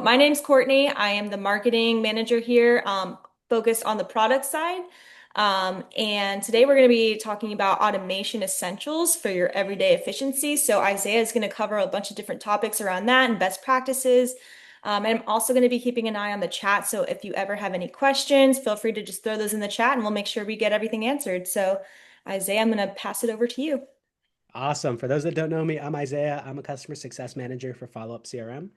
My name's Courtney. I am the marketing manager here, focused on the product side. And today we're going to be talking about automation essentials for your everyday efficiency. So Isaiah is going to cover a bunch of different topics around that and best practices. And I'm also going to be keeping an eye on the chat. So if you ever have any questions, feel free to just throw those in the chat and we'll make sure we get everything answered. So Isaiah, I'm going to pass it over to you. Awesome. For those that don't know me, I'm Isaiah. I'm a customer success manager for Followup CRM.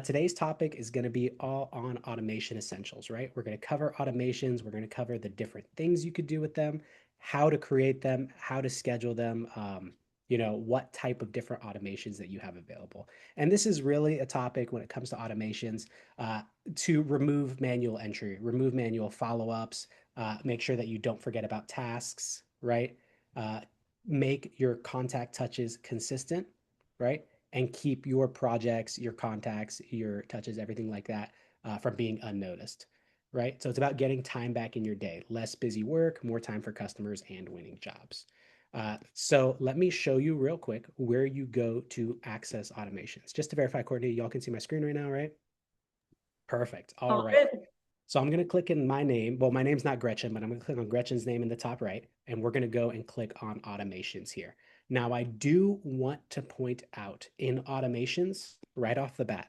Today's topic is going to be all on automation essentials, right? We're going to cover automations. We're going to cover the different things you could do with them, how to create them, how to schedule them, what type of different automations that you have available. And this is really a topic when it comes to automations to remove manual entry, remove manual follow-ups, make sure that you don't forget about tasks, right? Uh, make your contact touches consistent, right? And keep your projects, your contacts, your touches, everything like that from being unnoticed, right? So it's about getting time back in your day, less busy work, more time for customers and winning jobs. So let me show you real quick where you go to access automations. Just to verify, Courtney, y'all can see my screen right now, right? Perfect. All All right. good. So I'm going to click in my name. Well, my name's not Gretchen, but I'm going to click on Gretchen's name in the top right, and we're going to go and click on automations here. Now, I do want to point out in automations right off the bat,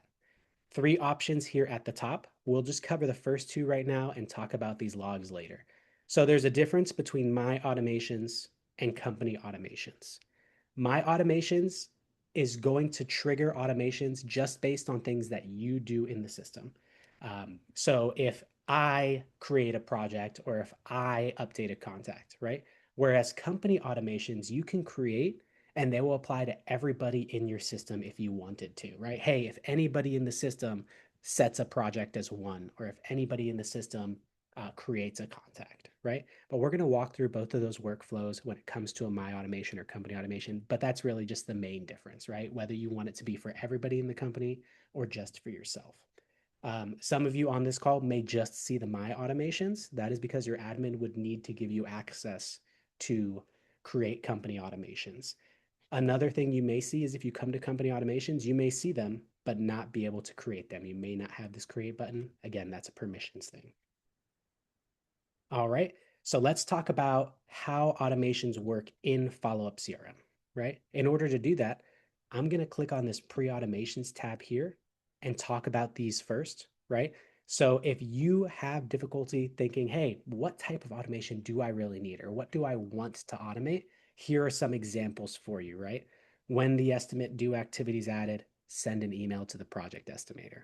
three options here at the top. We'll just cover the first two right now and talk about these logs later. So there's a difference between my automations and company automations. My automations is going to trigger automations just based on things that you do in the system. So if I create a project or if I update a contact, right? Whereas company automations, you can create and they will apply to everybody in your system if you wanted to, right? Hey, if anybody in the system sets a project as one, or if anybody in the system creates a contact, right? But we're going to walk through both of those workflows when it comes to a my automation or company automation. But that's really just the main difference, right? Whether you want it to be for everybody in the company or just for yourself. Some of you on this call may just see the my automations. That is because your admin would need to give you access to create company automations. Another thing you may see is if you come to company automations, you may see them, but not be able to create them. You may not have this create button. Again, that's a permissions thing. All right. So let's talk about how automations work in Followup CRM, right? In order to do that, I'm going to click on this pre-automations tab here and talk about these first, right? So if you have difficulty thinking, hey, what type of automation do I really need or what do I want to automate? Here are some examples for you, right? When the estimate due activity is added, send an email to the project estimator.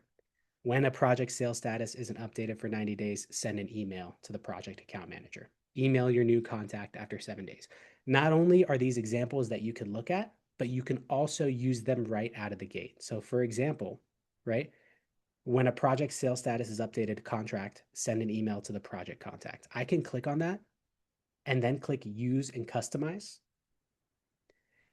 When a project sales status isn't updated for 90 days, send an email to the project account manager. Email your new contact after 7 days. Not only are these examples that you can look at, but you can also use them right out of the gate. So, for example, right, when a project sales status is updated to contract, send an email to the project contact. I can click on that and then click use and customize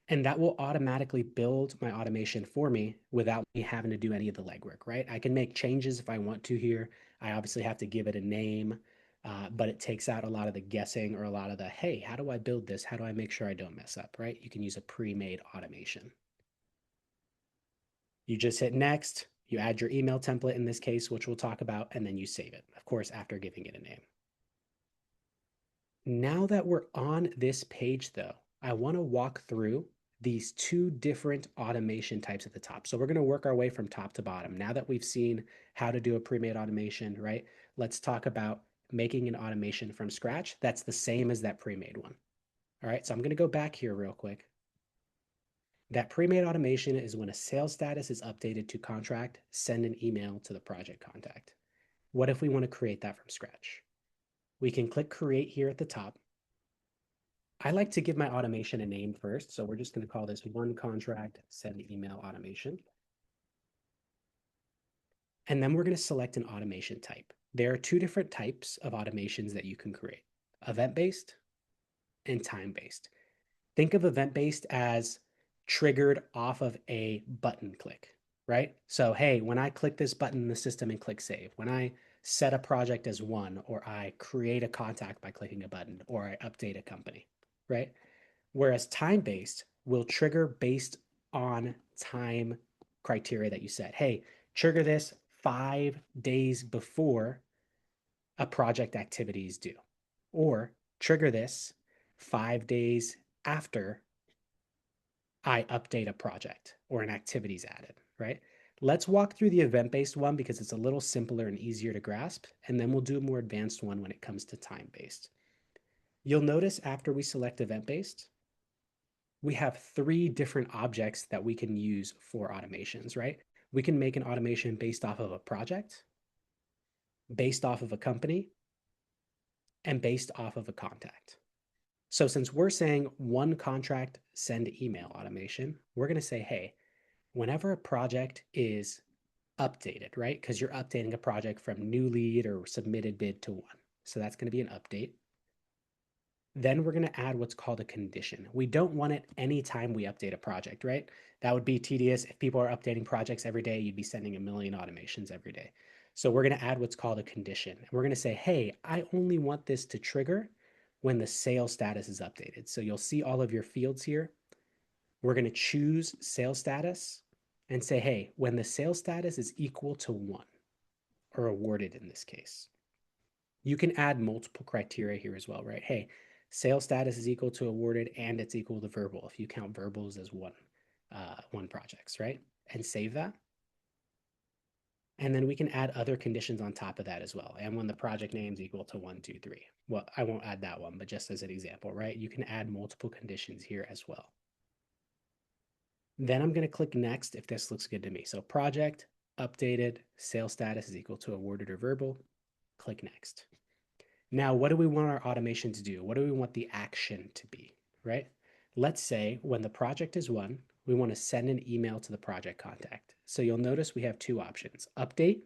and that will automatically build my automation for me without me having to do any of the legwork, right? I can make changes if I want to here. I obviously have to give it a name, but it takes out a lot of the guessing or a lot of the, hey, how do I build this? How do I make sure I don't mess up, right? You can use a pre-made automation. You just hit next, you add your email template in this case, which we'll talk about, and then you save it, of course, after giving it a name. Now that we're on this page though, I wanna walk through these two different automation types at the top. So we're gonna work our way from top to bottom. Now that we've seen how to do a pre-made automation, right? Let's talk about making an automation from scratch. That's the same as that pre-made one. All right, so I'm gonna go back here real quick. That pre-made automation is when a sales status is updated to contract, send an email to the project contact. What if we wanna create that from scratch? We can click create here at the top. I like to give my automation a name first. So we're just going to call this one contract send email automation. And then we're going to select an automation type. There are two different types of automations that you can create, event-based and time-based. Think of event-based as triggered off of a button click, right? So, hey, when I click this button in the system and click save, when I set a project as one, or I create a contact by clicking a button, or I update a company, right? Whereas time-based will trigger based on time criteria that you set. Hey, trigger this 5 days before a project activity is due, or trigger this 5 days after I update a project or an activity is added, right? Let's walk through the event-based one because it's a little simpler and easier to grasp, and then we'll do a more advanced one when it comes to time-based. You'll notice after we select event-based, we have 3 different objects that we can use for automations, right? We can make an automation based off of a project, based off of a company, and based off of a contact. So since we're saying one contract send email automation, we're going to say, hey, whenever a project is updated, right? Because you're updating a project from new lead or submitted bid to one. So that's going to be an update. Then we're going to add what's called a condition. We don't want it anytime we update a project, right? That would be tedious. If people are updating projects every day, you'd be sending a million automations every day. So we're going to add what's called a condition. We're going to say, hey, I only want this to trigger when the sales status is updated. So you'll see all of your fields here. We're going to choose sales status and say, hey, when the sales status is equal to 1, or awarded in this case. You can add multiple criteria here as well, right? Hey, sales status is equal to awarded and it's equal to verbal if you count verbals as one projects, right? And save that. And then we can add other conditions on top of that as well. And when the project name is equal to 1, 2, 3. Well, I won't add that one, but just as an example, right? You can add multiple conditions here as well. Then I'm going to click next if this looks good to me. So project, updated, sales status is equal to awarded or verbal. Click next. Now, what do we want our automation to do? What do we want the action to be, right? Let's say when the project is won, we want to send an email to the project contact. So you'll notice we have 2 options. Update,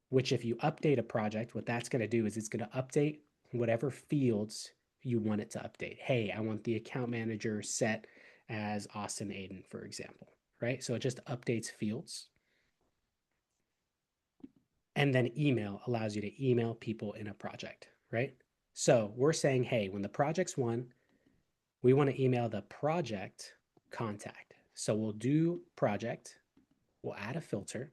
which if you update a project, what that's going to do is it's going to update whatever fields you want it to update. Hey, I want the account manager set as Austin Aiden, for example, right? So it just updates fields. And then email allows you to email people in a project, right? So we're saying, hey, when the project's won, we want to email the project contact. So we'll do project, we'll add a filter,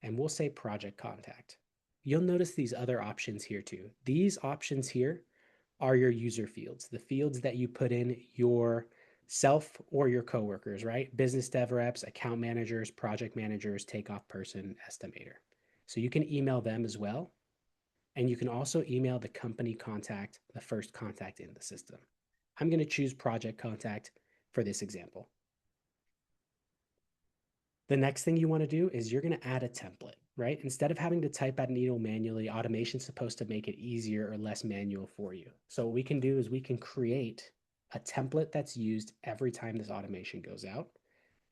and we'll say project contact. You'll notice these other options here too. These options here are your user fields, the fields that you put in yourself or your coworkers, right? Business dev reps, account managers, project managers, takeoff person, estimator. So you can email them as well. And you can also email the company contact, the first contact in the system. I'm going to choose project contact for this example. The next thing you want to do is you're going to add a template, right? Instead of having to type out an email manually, automation's supposed to make it easier or less manual for you. So what we can do is we can create a template that's used every time this automation goes out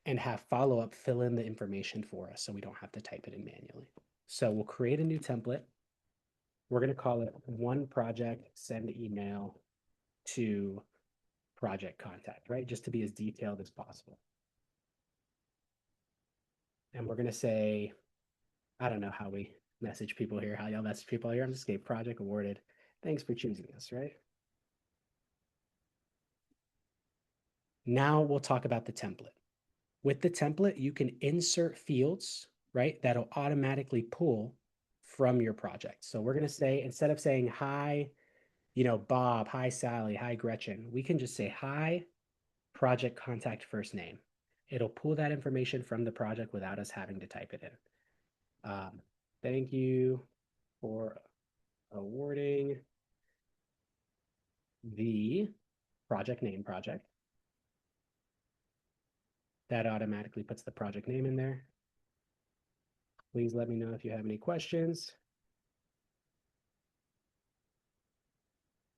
and have Followup fill in the information for us so we don't have to type it in manually. So we'll create a new template. We're going to call it one project send email to project contact, right? Just to be as detailed as possible. And we're going to say, I don't know how we message people here, how y'all message people here. I'm just going to project awarded. Thanks for choosing us, right? Now we'll talk about the template. With the template, you can insert fields, right? That'll automatically pull from your project. So we're going to say, instead of saying, hi, Bob, hi, Sally, hi, Gretchen, we can just say, hi, project contact first name. It'll pull that information from the project without us having to type it in. Thank you for awarding the project name project. That automatically puts the project name in there. Please let me know if you have any questions.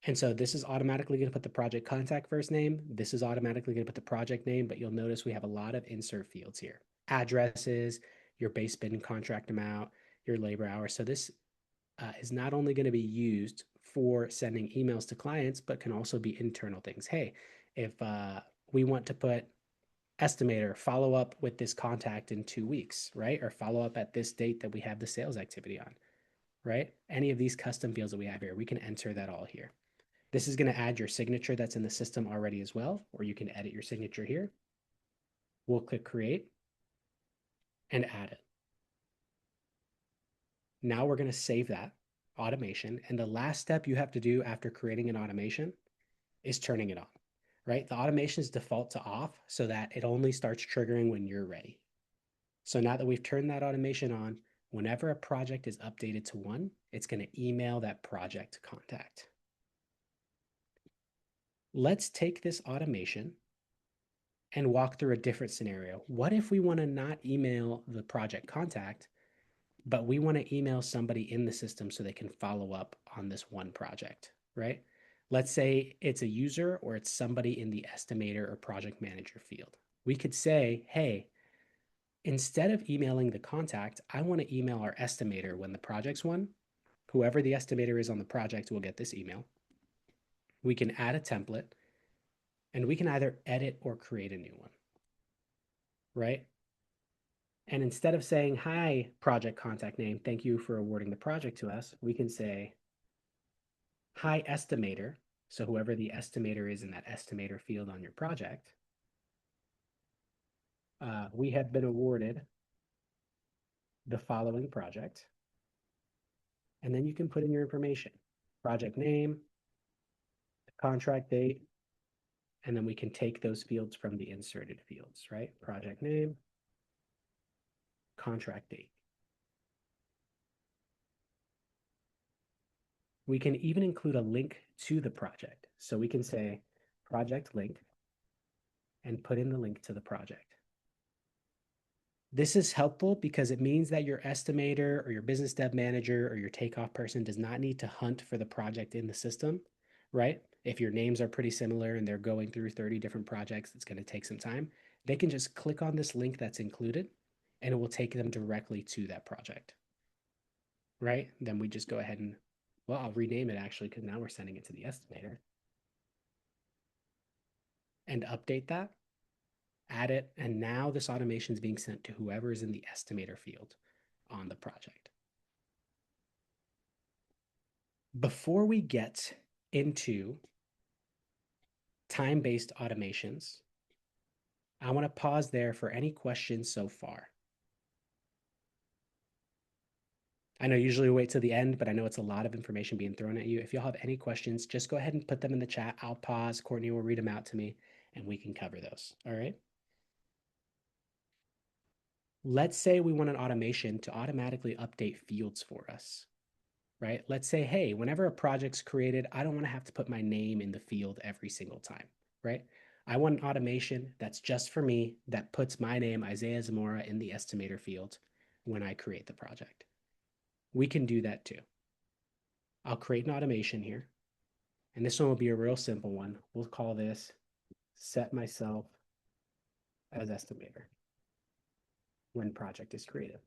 And so this is automatically going to put the project contact first name. This is automatically going to put the project name, but you'll notice we have a lot of insert fields here. Addresses, your base bid and contract amount, your labor hours. So this is not only going to be used for sending emails to clients, but can also be internal things. Hey, if we want to put estimator, follow up with this contact in 2 weeks, right? Or follow up at this date that we have the sales activity on, right? Any of these custom fields that we have here, we can enter that all here. This is going to add your signature that's in the system already as well, or you can edit your signature here. We'll click create and add it. Now we're going to save that automation. And the last step you have to do after creating an automation is turning it on, right? The automations default to off so that it only starts triggering when you're ready. So now that we've turned that automation on, whenever a project is updated to one, it's going to email that project contact. Let's take this automation and walk through a different scenario. What if we want to not email the project contact, but we want to email somebody in the system so they can follow up on this one project, right? Let's say it's a user or it's somebody in the estimator or project manager field. We could say, hey, instead of emailing the contact, I want to email our estimator when the project's won. Whoever the estimator is on the project will get this email. We can add a template and we can either edit or create a new one, right? And instead of saying, hi, project contact name, thank you for awarding the project to us, we can say, hi, estimator. So whoever the estimator is in that estimator field on your project, we have been awarded the following project. And then you can put in your information, project name, contract date, and then we can take those fields from the inserted fields, right? Project name, contract date. We can even include a link to the project. So we can say project link and put in the link to the project. This is helpful because it means that your estimator or your business dev manager or your takeoff person does not need to hunt for the project in the system, right? If your names are pretty similar and they're going through 30 different projects, it's going to take some time. They can just click on this link that's included and it will take them directly to that project, right? Then we just go ahead and, well, I'll rename it actually because now we're sending it to the estimator and update that, add it, and now this automation is being sent to whoever is in the estimator field on the project. Before we get into time-based automations, I want to pause there for any questions so far. I know usually we wait till the end, but I know it's a lot of information being thrown at you. If y'all have any questions, just go ahead and put them in the chat. I'll pause. Courtney will read them out to me and we can cover those. All right. Let's say we want an automation to automatically update fields for us, right? Let's say, hey, whenever a project's created, I don't want to have to put my name in the field every single time, right? I want an automation that's just for me that puts my name, Isaiah Zamora, in the estimator field when I create the project. We can do that too. I'll create an automation here, and this one will be a real simple one. We'll call this set myself as estimator when project is created.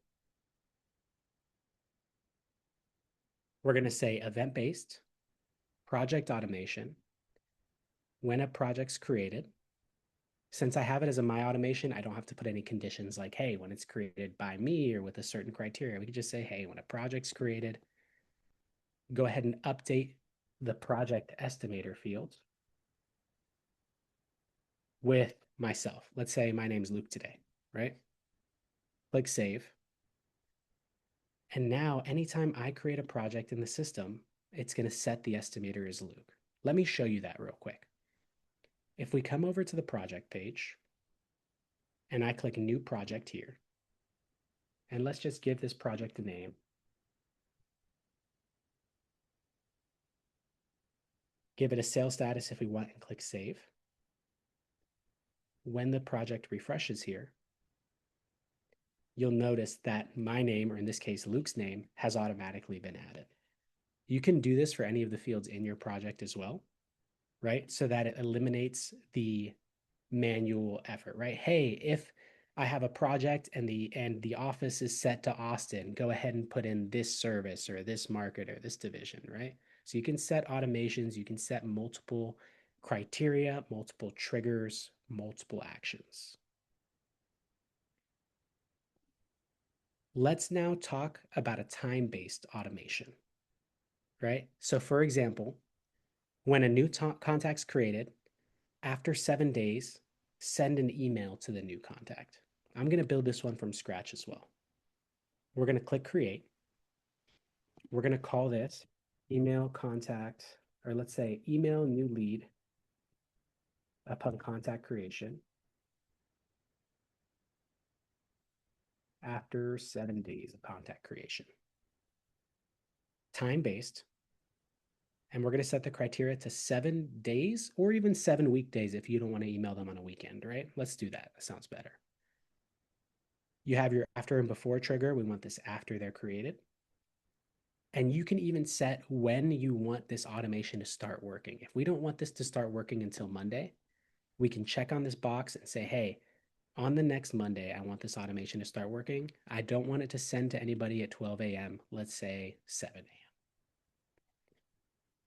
We're going to say event-based, project automation, when a project's created. Since I have it as a my automation, I don't have to put any conditions like, hey, when it's created by me or with a certain criteria. We can just say, hey, when a project's created, go ahead and update the project estimator field with myself. Let's say my name's Luke today, right? Click save. And now anytime I create a project in the system, it's going to set the estimator as Luke. Let me show you that real quick. If we come over to the project page and I click new project here, and let's just give this project a name. Give it a sales status if we want and click save. When the project refreshes here, you'll notice that my name, or in this case, Luke's name, has automatically been added. You can do this for any of the fields in your project as well, right? So that it eliminates the manual effort, right? Hey, if I have a project and the office is set to Austin, go ahead and put in this service or this market or this division, right? So you can set automations, you can set multiple criteria, multiple triggers, multiple actions. Let's now talk about a time-based automation, right? So for example, when a new contact's created, after 7 days, send an email to the new contact. I'm going to build this one from scratch as well. We're going to click create. We're going to call this email contact, or let's say email new lead upon contact creation after 7 days of contact creation. Time-based, and we're going to set the criteria to 7 days or even 7 weekdays if you don't want to email them on a weekend, right? Let's do that. That sounds better. You have your after and before trigger. We want this after they're created. And you can even set when you want this automation to start working. If we don't want this to start working until Monday, we can check on this box and say, hey, on the next Monday, I want this automation to start working. I don't want it to send to anybody at 12 a.m., let's say 7 a.m.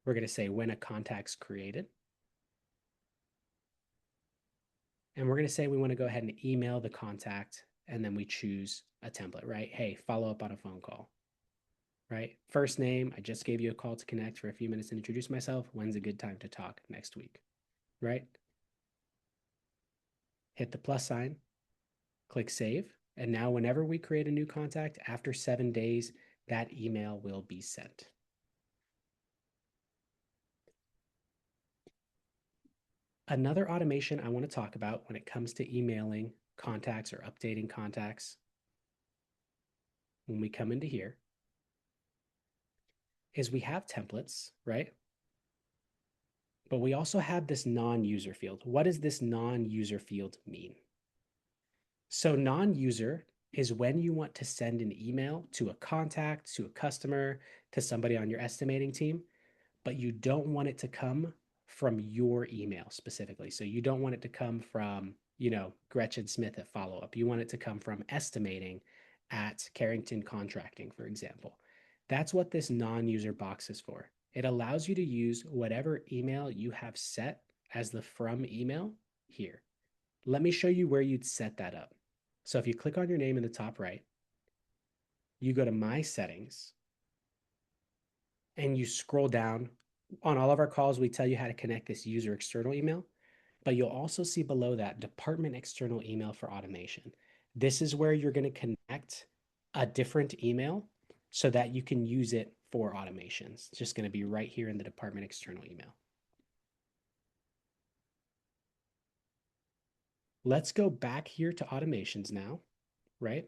We're going to say when a contact's created. And we're going to say we want to go ahead and email the contact, and then we choose a template, right? Hey, follow up on a phone call, right? First name, I just gave you a call to connect for a few minutes and introduce myself. When's a good time to talk next week, right? Hit the plus sign, click save. And now whenever we create a new contact after 7 days, that email will be sent. Another automation I want to talk about when it comes to emailing contacts or updating contacts, when we come into here, is we have templates, right? But we also have this non-user field. What does this non-user field mean? So non-user is when you want to send an email to a contact, to a customer, to somebody on your estimating team, but you don't want it to come from your email specifically. So you don't want it to come from, Gretchen Smith at Followup. You want it to come from estimating at Carrington Contracting, for example. That's what this non-user box is for. It allows you to use whatever email you have set as the from email here. Let me show you where you'd set that up. So if you click on your name in the top right, you go to My Settings, and you scroll down. On all of our calls, we tell you how to connect this user external email, but you'll also see below that department external email for automation. This is where you're going to connect a different email so that you can use it for automations. It's just going to be right here in the department external email. Let's go back here to automations now, right?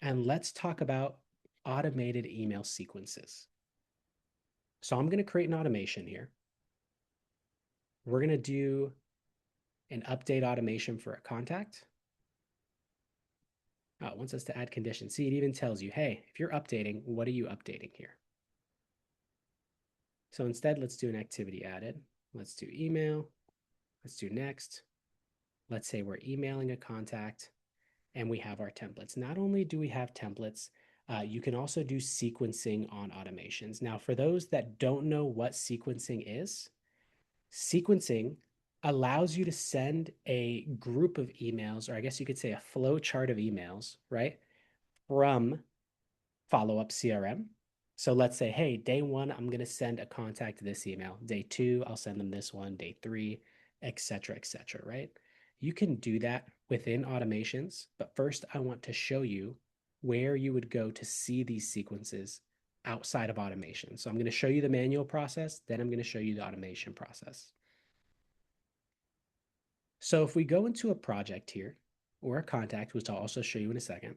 And let's talk about automated email sequences. So I'm going to create an automation here. We're going to do an update automation for a contact. Oh, it wants us to add conditions. See, it even tells you, hey, if you're updating, what are you updating here? So instead, let's do an activity added. Let's do email. Let's do next. Let's say we're emailing a contact and we have our templates. Not only do we have templates, you can also do sequencing on automations. Now, for those that don't know what sequencing is, sequencing allows you to send a group of emails, or I guess you could say a flow chart of emails, right, from Followup CRM. So let's say, hey, day one, I'm going to send a contact this email. Day two, I'll send them this one. Day three, et cetera, right? You can do that within automations, but first I want to show you where you would go to see these sequences outside of automation. So I'm going to show you the manual process, then I'm going to show you the automation process. So if we go into a project here, or a contact, which I'll also show you in a second,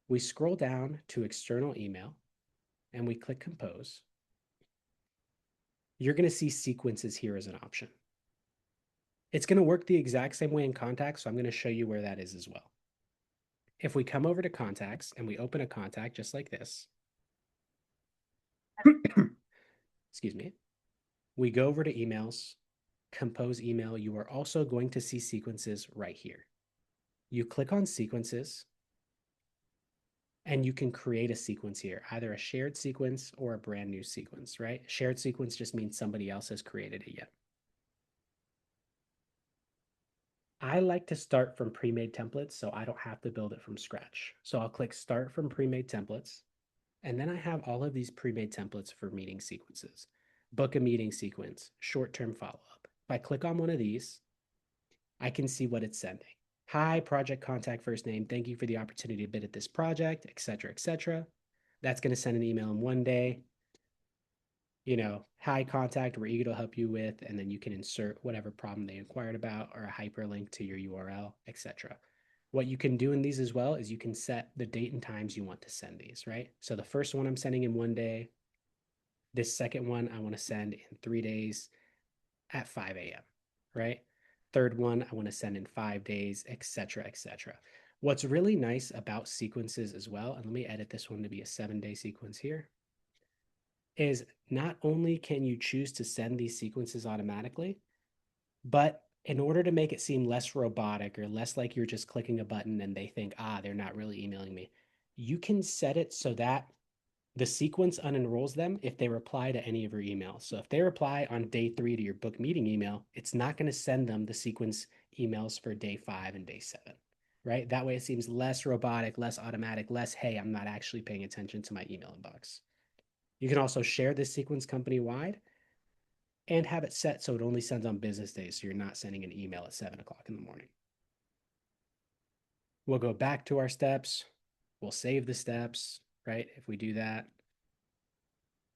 we scroll down to external email and we click compose. You're going to see sequences here as an option. It's going to work the exact same way in contacts, so I'm going to show you where that is as well. If we come over to contacts and we open a contact just like this, excuse me, we go over to emails, compose email, you are also going to see sequences right here. You click on sequences and you can create a sequence here, either a shared sequence or a brand new sequence, right? Shared sequence just means somebody else has created it yet. I like to start from pre-made templates so I don't have to build it from scratch. So I'll click start from pre-made templates. And then I have all of these pre-made templates for meeting sequences. Book a meeting sequence, short-term follow-up. If I click on one of these, I can see what it's sending. Hi, project contact first name. Thank you for the opportunity to bid at this project, et cetera, et cetera. That's going to send an email in one day, hi contact, we're eager to help you with, and then you can insert whatever problem they inquired about or a hyperlink to your URL, etc. What you can do in these as well is you can set the date and times you want to send these, right? So the first one I'm sending in one day. This second one I want to send in 3 days at 5 a.m., right? Third one I want to send in 5 days, etc., etc. What's really nice about sequences as well, and let me edit this one to be a 7-day sequence here, is not only can you choose to send these sequences automatically, but in order to make it seem less robotic or less like you're just clicking a button and they think, they're not really emailing me, you can set it so that the sequence unenrolls them if they reply to any of your emails. So if they reply on day 3 to your book meeting email, it's not going to send them the sequence emails for day 5 and day 7, right? That way it seems less robotic, less automatic, less, hey, I'm not actually paying attention to my email inbox. You can also share this sequence company wide and have it set so it only sends on business days. So you're not sending an email at 7 o'clock in the morning. We'll go back to our steps. We'll save the steps, right? If we do that,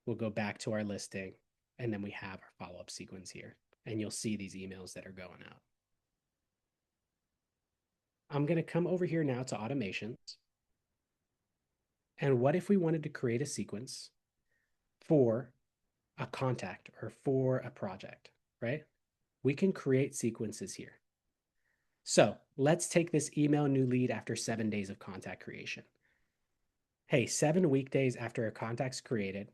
we'll go back to our listing, and then we have our follow-up sequence here. And you'll see these emails that are going out. I'm going to come over here now to automations. And what if we wanted to create a sequence for a contact or for a project, right? We can create sequences here. So let's take this email new lead after 7 days of contact creation. Hey, 7 weekdays after a contact's created,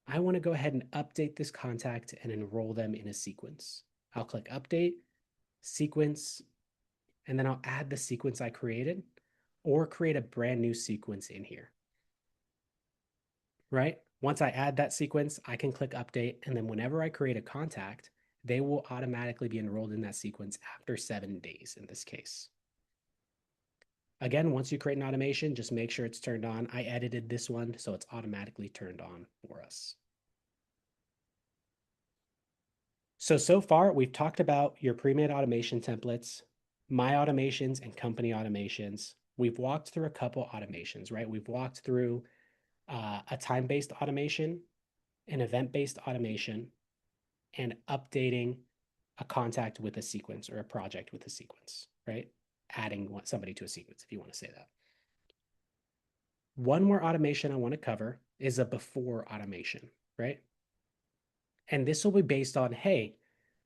I want to go ahead and update this contact and enroll them in a sequence. I'll click update, sequence, and then I'll add the sequence I created or create a brand new sequence in here, right? Once I add that sequence, I can click update, and then whenever I create a contact, they will automatically be enrolled in that sequence after 7 days in this case. Again, once you create an automation, just make sure it's turned on. I edited this one, so it's automatically turned on for us. So far, we've talked about your pre-made automation templates, my automations, and company automations. We've walked through a couple automations, right? We've walked through a time-based automation, an event-based automation, and updating a contact with a sequence or a project with a sequence, right? Adding somebody to a sequence, if you want to say that. One more automation I want to cover is a before automation, right? And this will be based on, hey,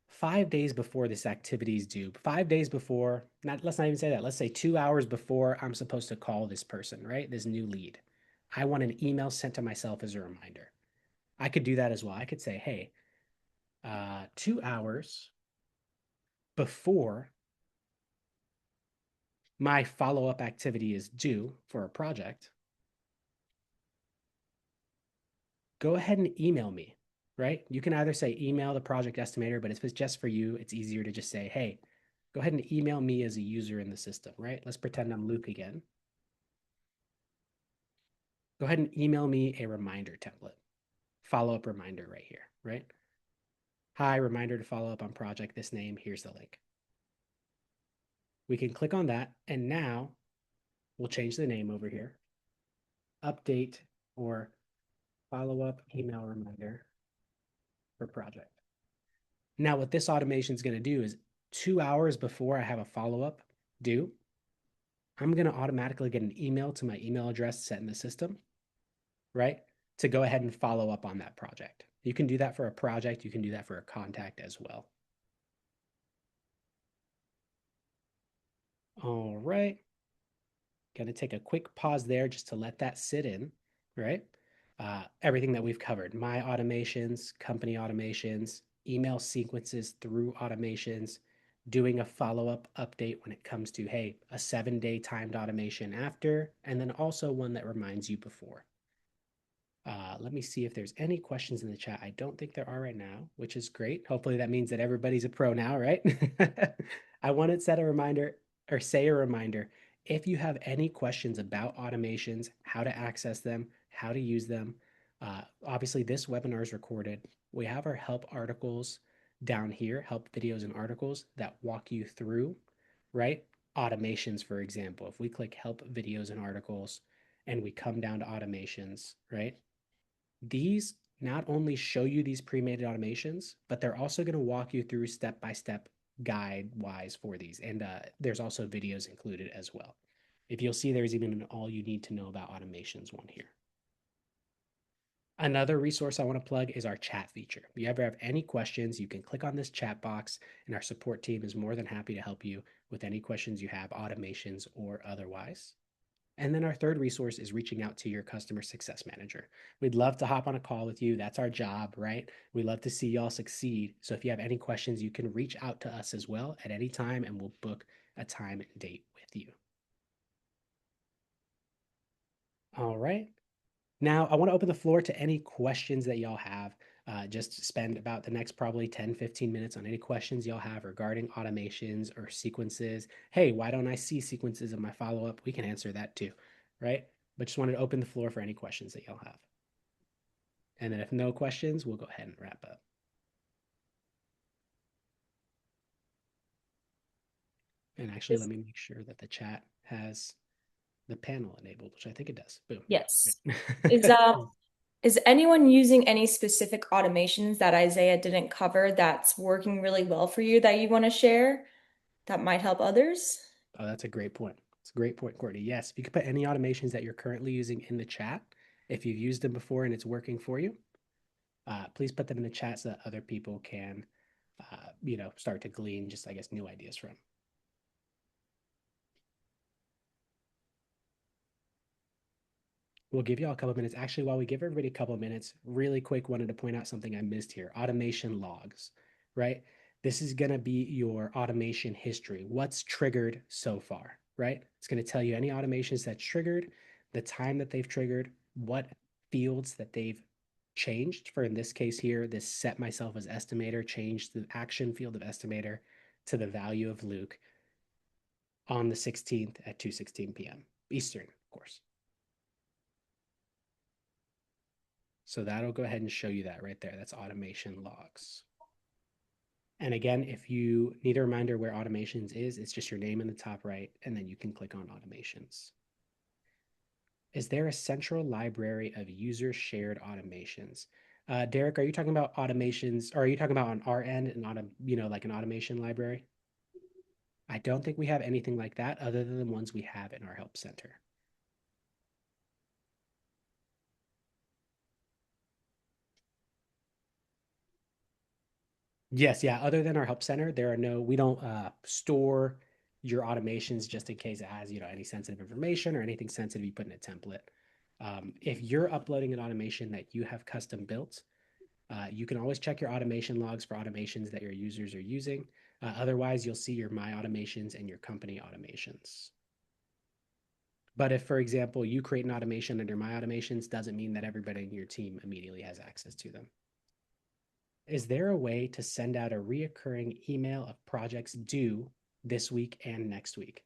5 days before this activity is due, 5 days before, let's not even say that. Let's say 2 hours before I'm supposed to call this person, right? This new lead. I want an email sent to myself as a reminder. I could do that as well. I could say, hey, 2 hours before my follow-up activity is due for a project, go ahead and email me, right? You can either say email the project estimator, but if it's just for you, it's easier to just say, hey, go ahead and email me as a user in the system, right? Let's pretend I'm Luke again. Go ahead and email me a reminder template, follow-up reminder right here, right? Hi, reminder to follow up on project this name. Here's the link. We can click on that, and now we'll change the name over here. Update or follow-up email reminder for project. Now, what this automation is going to do is 2 hours before I have a follow-up due, I'm going to automatically get an email to my email address set in the system, right? To go ahead and follow up on that project. You can do that for a project. You can do that for a contact as well. All right. Going to take a quick pause there just to let that sit in, right? Everything that we've covered, my automations, company automations, email sequences through automations, doing a follow-up update when it comes to, hey, a 7-day timed automation after, and then also one that reminds you before. Let me see if there's any questions in the chat. I don't think there are right now, which is great. Hopefully that means that everybody's a pro now, right? I want to set a reminder or say a reminder. If you have any questions about automations, how to access them, how to use them, obviously this webinar is recorded. We have our help articles down here, help videos and articles that walk you through, right? Automations, for example. If we click help videos and articles, and we come down to automations, right? These not only show you these pre-made automations, but they're also going to walk you through step-by-step guide wise for these. And there's also videos included as well. If you'll see, there's even an all you need to know about automations one here. Another resource I want to plug is our chat feature. If you ever have any questions, you can click on this chat box, and our support team is more than happy to help you with any questions you have, automations or otherwise. And then our third resource is reaching out to your customer success manager. We'd love to hop on a call with you. That's our job, right? We love to see y'all succeed. So if you have any questions, you can reach out to us as well at any time, and we'll book a time and date with you. All right. Now, I want to open the floor to any questions that y'all have. Just spend about the next probably 10-15 minutes on any questions y'all have regarding automations or sequences. Hey, why don't I see sequences in my follow-up? We can answer that too, right? But just wanted to open the floor for any questions that y'all have. And then if no questions, we'll go ahead and wrap up. And actually, let me make sure that the chat has the panel enabled, which I think it does. Boom. Yes. Is is anyone using any specific automations that Isaiah didn't cover that's working really well for you that you want to share that might help others? Oh, that's a great point. It's a great point, Courtney. Yes, if you could put any automations that you're currently using in the chat, if you've used them before and it's working for you, please put them in the chat so that other people can, start to glean just, I guess, new ideas from. We'll give you all a couple of minutes. Actually, while we give everybody a couple of minutes, really quick, wanted to point out something I missed here. Automation logs, right? This is going to be your automation history. What's triggered so far, right? It's going to tell you any automations that's triggered, the time that they've triggered, what fields that they've changed. For in this case here, this set myself as estimator changed the action field of estimator to the value of Luke on the 16th at 2:16 p.m. Eastern, of course. So that'll go ahead and show you that right there. That's automation logs. And again, if you need a reminder where automations is, it's just your name in the top right, and then you can click on automations. Is there a central library of user shared automations? Derek, are you talking about automations, or are you talking about on our end and like an automation library? I don't think we have anything like that other than the ones we have in our help center. Yes, yeah. Other than our help center, we don't store your automations just in case it has, any sensitive information or anything sensitive you put in a template. If you're uploading an automation that you have custom built, you can always check your automation logs for automations that your users are using. Otherwise, you'll see your My Automations and your company automations. But if, for example, you create an automation under My Automations, doesn't mean that everybody in your team immediately has access to them. Is there a way to send out a reoccurring email of projects due this week and next week?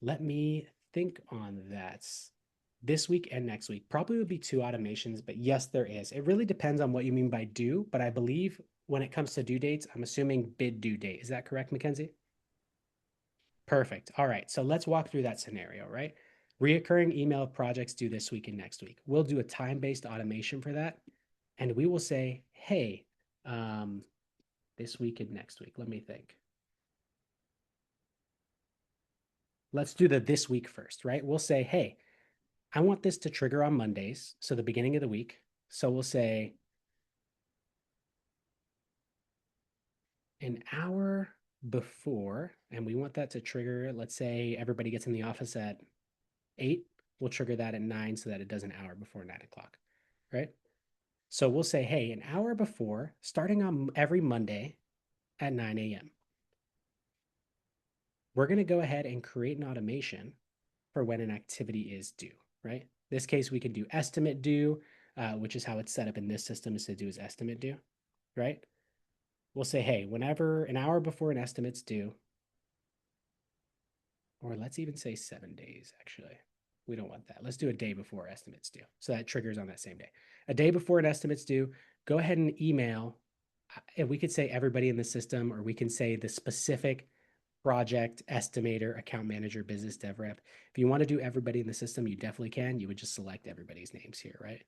Let me think on that. This week and next week probably would be two automations, but yes, there is. It really depends on what you mean by due, but I believe when it comes to due dates, I'm assuming bid due date. Is that correct, Mackenzie? Perfect. All right. So let's walk through that scenario, right? Reoccurring email of projects due this week and next week. We'll do a time-based automation for that. And we will say, hey, this week and next week. Let me think. Let's do the this week first, right? We'll say, hey, I want this to trigger on Mondays, so the beginning of the week. So we'll say an hour before, and we want that to trigger, let's say everybody gets in the office at 8. We'll trigger that at 9 so that it does an hour before 9 o'clock, right? So we'll say, hey, an hour before, starting on every Monday at 9 a.m. We're going to go ahead and create an automation for when an activity is due, right? This case, we can do estimate due, which is how it's set up in this system is to do is estimate due, right? We'll say, hey, whenever an hour before an estimate's due, or let's even say 7 days, actually. We don't want that. Let's do a day before estimates due. So that triggers on that same day. A day before an estimate's due, go ahead and email. And we could say everybody in the system, or we can say the specific project estimator, account manager, business dev rep. If you want to do everybody in the system, you definitely can. You would just select everybody's names here, right?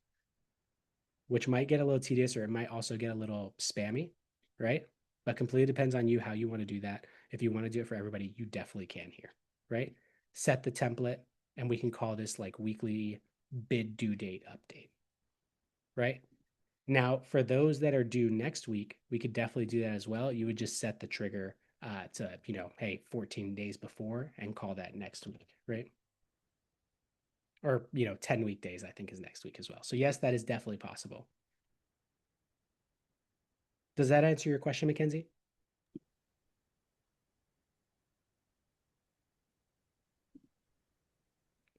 Which might get a little tedious or it might also get a little spammy, right? But completely depends on you how you want to do that. If you want to do it for everybody, you definitely can here, right? Set the template and we can call this like weekly bid due date update, right? Now, for those that are due next week, we could definitely do that as well. You would just set the trigger to, hey, 14 days before and call that next week, right? Or, 10 weekdays, I think is next week as well. So, yes, that is definitely possible. Does that answer your question, Mackenzie?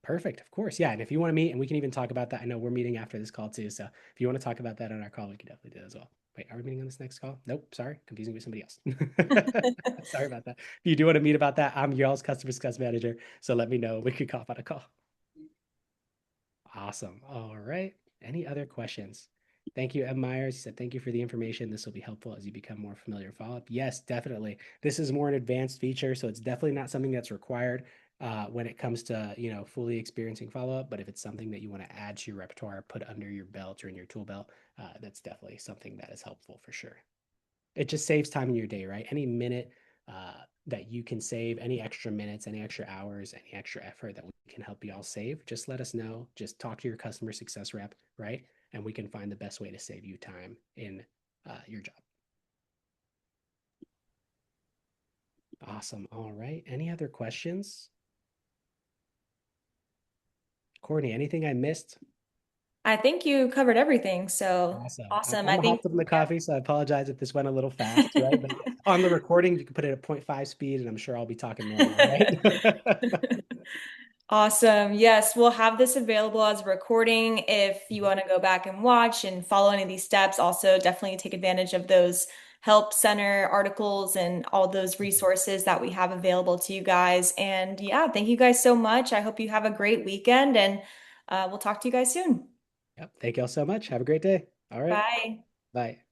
Perfect. Of course. Yeah. And if you want to meet, and we can even talk about that. I know we're meeting after this call too. So if you want to talk about that on our call, we can definitely do that as well. Wait, are we meeting on this next call? Nope. Sorry. Confusing with somebody else. Sorry about that. If you do want to meet about that, I'm y'all's customer success manager. So let me know. We could hop on a call. Awesome. All right. Any other questions? Thank you, Ed Myers. He said, thank you for the information. This will be helpful as you become more familiar with follow-up. Yes, definitely. This is more an advanced feature, so it's definitely not something that's required when it comes to, fully experiencing follow-up. But if it's something that you want to add to your repertoire, put under your belt or in your tool belt, that's definitely something that is helpful for sure. It just saves time in your day, right? Any minute that you can save, any extra minutes, any extra hours, any extra effort that we can help you all save, just let us know. Just talk to your customer success rep, right? And we can find the best way to save you time in your job. Awesome. All right. Any other questions? Courtney, anything I missed? I think you covered everything. So Awesome. awesome. I I'm think, hopped up in the yeah. coffee, so I apologize if this went a little fast, right? But on the recording, you can put it at 0.5 speed, and I'm sure I'll be talking normal, right? Awesome. Yes, we'll have this available as a recording if you want to go back and watch and follow any of these steps. Also, definitely take advantage of those help center articles and all those resources that we have available to you guys. And yeah, thank you guys so much. I hope you have a great weekend and we'll talk to you guys soon. Yep. Thank you all so much. Have a great day. All right. Bye. Bye.